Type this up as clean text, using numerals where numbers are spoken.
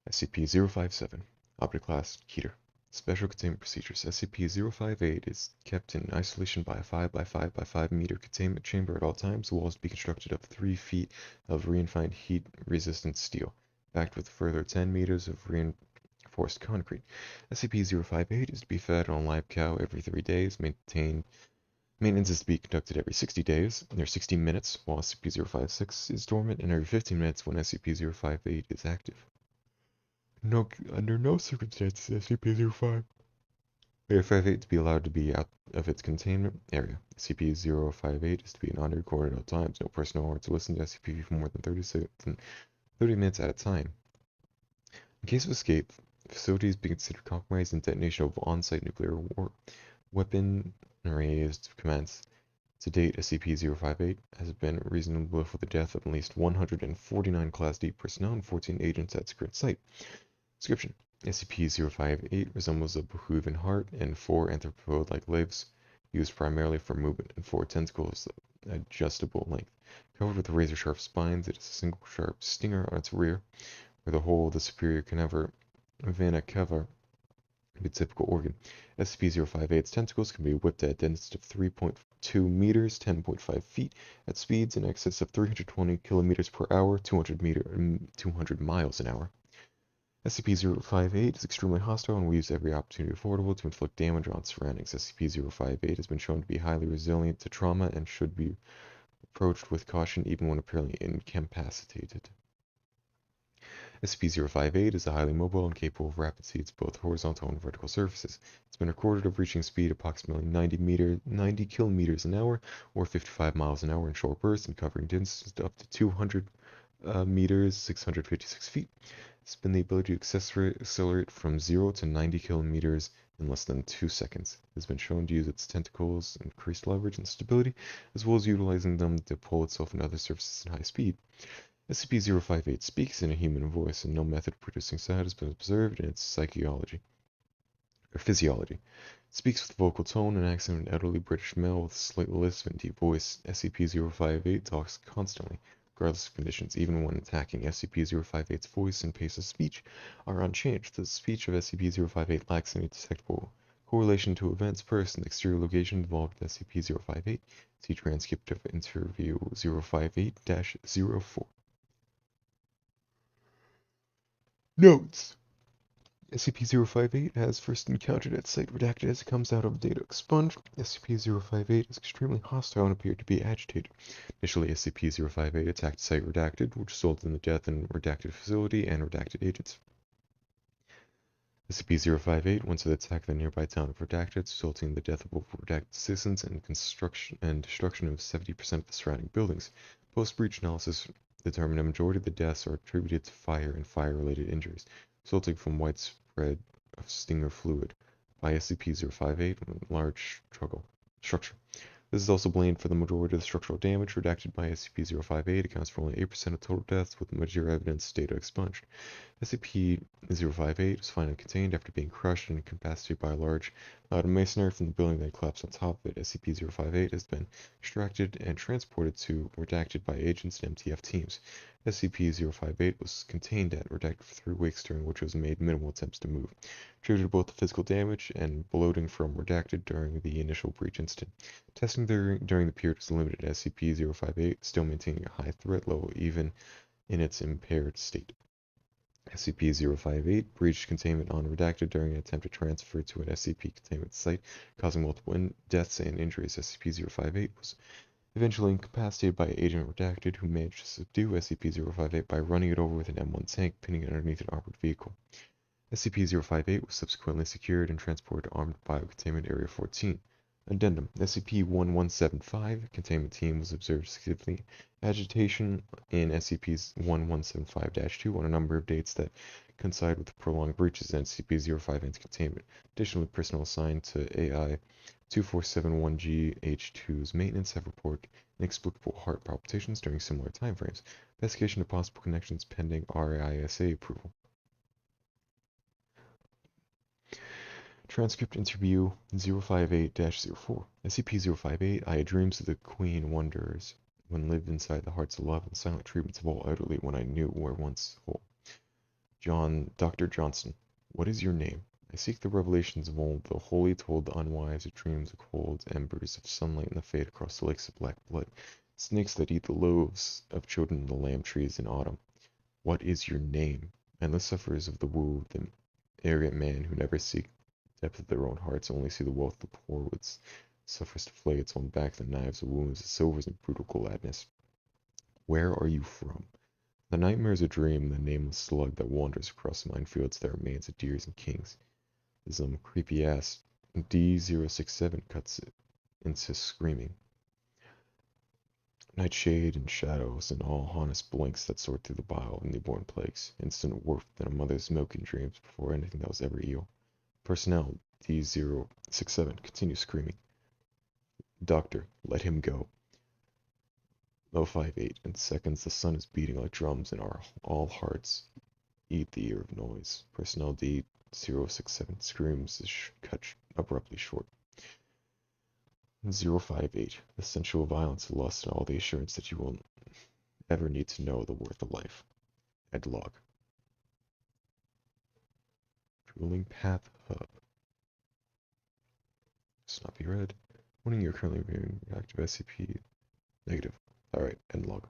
SCP-057, Object Class Keter. Special Containment Procedures. SCP-058 is kept in isolation by a 5 by 5 by 5 meter containment chamber at all times. The walls to be constructed of 3 feet of reinforced heat-resistant steel, backed with further 10 meters of reinforced concrete. SCP-058 is to be fed on a live cow every 3 days. Maintenance is to be conducted every 60 days, and every 60 minutes, while SCP-056 is dormant, and every 15 minutes when SCP-058 is active. Under no circumstances SCP-058 to be allowed to be out of its containment area. SCP-058 is to be non-recorded at all times. No personnel are to listen to SCP for more than 30 minutes at a time. In case of escape, facilities be considered compromised and detonation of on-site nuclear weaponry is to commence. To date, SCP-058 has been reasonable for the death of at least 149 Class D personnel and 14 agents at its current site. Description: SCP-058 resembles a hooven heart and 4 arthropod-like legs, used primarily for movement, and 4 tentacles of adjustable length. Covered with razor-sharp spines, it has a single sharp stinger on its rear, where the whole of the superior vena cava a typical organ. SCP-058's tentacles can be whipped at a density of 3.2 meters, 10.5 feet, at speeds in excess of 320 kilometers per hour, 200 miles an hour. SCP-058 is extremely hostile and will use every opportunity affordable to inflict damage on surroundings. SCP-058 has been shown to be highly resilient to trauma and should be approached with caution even when apparently incapacitated. SCP-058 is highly mobile and capable of rapid speeds, both horizontal and vertical surfaces. It's been recorded of reaching speed approximately 90 kilometers an hour, or 55 miles an hour in short bursts, and covering distances up to 200 meters, 656 feet. It's been the ability to accelerate from 0 to 90 kilometers in less than 2 seconds. It has been shown to use its tentacles, increased leverage and stability, as well as utilizing them to pull itself and other surfaces at high speed. SCP-058 speaks in a human voice, and no method of producing sound has been observed in its physiology. It speaks with vocal tone and accent of an elderly British male with a slight lisp and deep voice. SCP-058 talks constantly, regardless of conditions, even when attacking. SCP-058's voice and pace of speech are unchanged. The speech of SCP-058 lacks any detectable correlation to events, person, exterior location involved with SCP-058. See transcript of interview 058-04. Notes: SCP-058 has first encountered at site redacted as it comes out of data expunged. SCP-058 is extremely hostile and appeared to be agitated. Initially, SCP-058 attacked site redacted, which resulted in the death in redacted facility and redacted agents. SCP-058 went to attack the nearby town of redacted, resulting in the death of over redacted citizens and destruction of 70% of the surrounding buildings. Post-breach analysis determined a majority of the deaths are attributed to fire and fire-related injuries, resulting from widespread of stinger fluid by SCP-058 in a large structure. This is also blamed for the majority of the structural damage. Redacted by SCP-058 accounts for only 8% of total deaths, with the major evidence data expunged. SCP-058 was finally contained after being crushed and incapacitated by a large amount of masonry from the building that collapsed on top of it. SCP-058 has been extracted and transported to redacted by agents and MTF teams. SCP-058 was contained at redacted for 3 weeks, during which it was made minimal attempts to move, attributed both to physical damage and bloating from redacted during the initial breach incident. Testing during the period was limited. SCP-058 still maintaining a high threat level even in its impaired state. SCP-058 breached containment on redacted during an attempt to transfer to an SCP containment site, causing multiple deaths and injuries. SCP-058 was eventually incapacitated by Agent Redacted, who managed to subdue SCP-058 by running it over with an M1 tank, pinning it underneath an armored vehicle. SCP-058 was subsequently secured and transported to Armed Biocontainment Area 14. Addendum: SCP-1175 Containment Team was observed significant agitation in SCP-1175-2 on a number of dates that coincide with prolonged breaches in SCP-058's containment. Additionally, personnel assigned to AI-2471-GH2's maintenance have reported inexplicable heart palpitations during similar timeframes. Investigation of possible connections pending RISA approval. Transcript interview 058-04. SCP-058, I had dreams of the Queen Wonders when lived inside the hearts of love and silent treatments of all elderly when I knew were once whole. Dr. Johnson, what is your name? I seek the revelations of old, the holy told the unwise who dreams of cold embers of sunlight and the fade across the lakes of black blood, snakes that eat the loaves of children in the lamb trees in autumn. What is your name? Endless sufferers of the woo, the arrogant man who never seek the depth of their own hearts, only see the wealth of the poor, which suffers to flay its own back, the knives of wounds, the silvers and brutal gladness. Where are you from? The nightmare is a dream, the nameless slug that wanders across minefields that remains of deers and kings. Some creepy ass D067 cuts it, insists screaming. Nightshade and shadows and all honest blinks that sort through the bile of newborn plagues, instant warmth than a mother's milk in dreams before anything that was ever eel. Personnel D067 continues screaming. Doctor, let him go. Low 58. In seconds the sun is beating like drums in our all hearts. Eat the ear of noise. Personnel D067 screams is cut abruptly short. 058. The sensual violence of lust and all the assurance that you will ever need to know the worth of life. Edlog. Drooling Path Hub. Snappy Red. Warning, you're currently reviewing active SCP. Negative. Alright, end log.